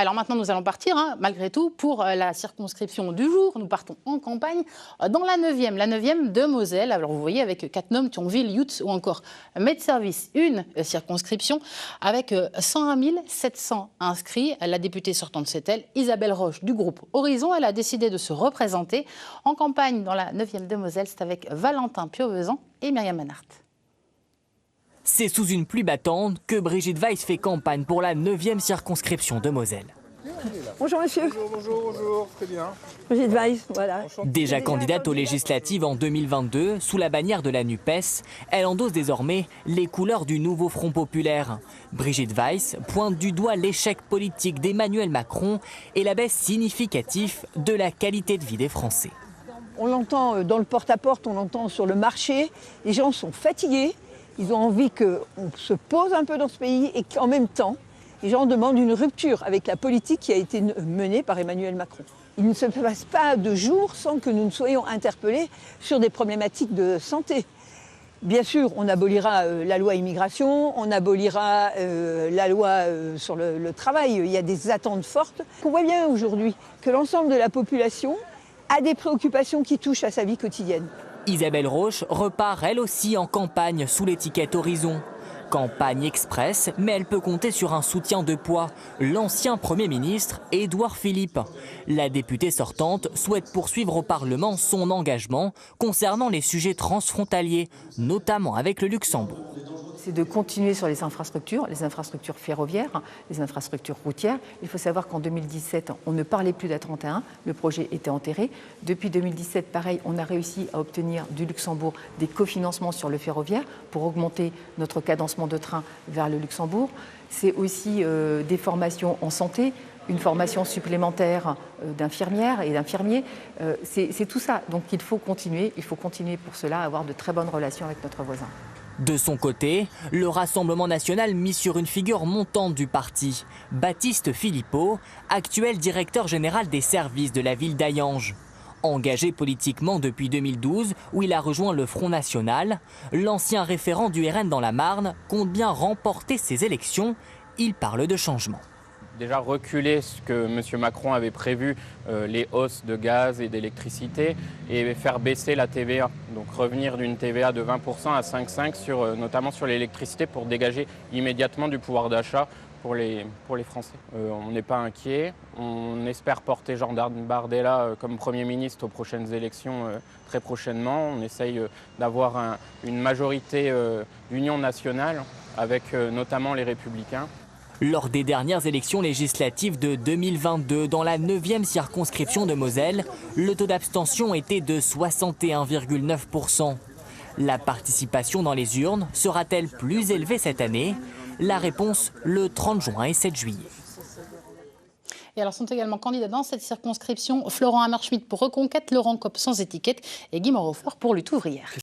Alors maintenant, nous allons partir, malgré tout, pour la circonscription du jour. Nous partons en campagne dans la 9e de Moselle. Alors vous voyez, avec Cattenom, Thionville, Yutz ou encore Metz-Service, une circonscription avec 101 700 inscrits. La députée sortante, c'est elle, Isabelle Roche du groupe Horizon. Elle a décidé de se représenter en campagne dans la 9e de Moselle. C'est avec Valentin Piovesan et Myriam Manhart. C'est sous une pluie battante que Brigitte Weiss fait campagne pour la 9e circonscription de Moselle. Bonjour monsieur. Bonjour, très bien. Brigitte Weiss, voilà. Déjà candidate aux législatives en 2022, sous la bannière de la NUPES, elle endosse désormais les couleurs du nouveau Front populaire. Brigitte Weiss pointe du doigt l'échec politique d'Emmanuel Macron et la baisse significative de la qualité de vie des Français. On l'entend dans le porte-à-porte, on l'entend sur le marché. Les gens sont fatigués, ils ont envie qu'on se pose un peu dans ce pays et qu'en même temps, les gens demandent une rupture avec la politique qui a été menée par Emmanuel Macron. Il ne se passe pas de jour sans que nous ne soyons interpellés sur des problématiques de santé. Bien sûr, on abolira la loi immigration, on abolira la loi sur le travail. Il y a des attentes fortes. On voit bien aujourd'hui que l'ensemble de la population a des préoccupations qui touchent à sa vie quotidienne. Isabelle Roche repart elle aussi en campagne sous l'étiquette Horizon. Campagne express, mais elle peut compter sur un soutien de poids, l'ancien Premier ministre Édouard Philippe. La députée sortante souhaite poursuivre au Parlement son engagement concernant les sujets transfrontaliers, notamment avec le Luxembourg. C'est de continuer sur les infrastructures ferroviaires, les infrastructures routières. Il faut savoir qu'en 2017, on ne parlait plus d'A31, le projet était enterré. Depuis 2017, pareil, on a réussi à obtenir du Luxembourg des cofinancements sur le ferroviaire pour augmenter notre cadencement de train vers le Luxembourg. C'est aussi des formations en santé, une formation supplémentaire d'infirmières et d'infirmiers. C'est tout ça. Donc il faut continuer pour cela à avoir de très bonnes relations avec notre voisin. De son côté, le Rassemblement national mise sur une figure montante du parti, Baptiste Philippot, actuel directeur général des services de la ville d'Hayange. Engagé politiquement depuis 2012, où il a rejoint le Front National, l'ancien référent du RN dans la Marne compte bien remporter ces élections. Il parle de changement. Déjà reculer ce que M. Macron avait prévu, les hausses de gaz et d'électricité, et faire baisser la TVA. Donc revenir d'une TVA de 20% à 5,5%, notamment sur l'électricité, pour dégager immédiatement du pouvoir d'achat pour les Français. On n'est pas inquiet. On espère porter Jordan Bardella comme Premier ministre aux prochaines élections très prochainement. On essaye d'avoir une majorité d'union nationale avec notamment les Républicains. Lors des dernières élections législatives de 2022, dans la 9e circonscription de Moselle, le taux d'abstention était de 61,9%. La participation dans les urnes sera-t-elle plus élevée cette année? La réponse le 30 juin et 7 juillet. Et alors sont également candidats dans cette circonscription Florent Hammerschmidt pour Reconquête, Laurent Copp sans étiquette et Guy Morhofer pour Lutte ouvrière.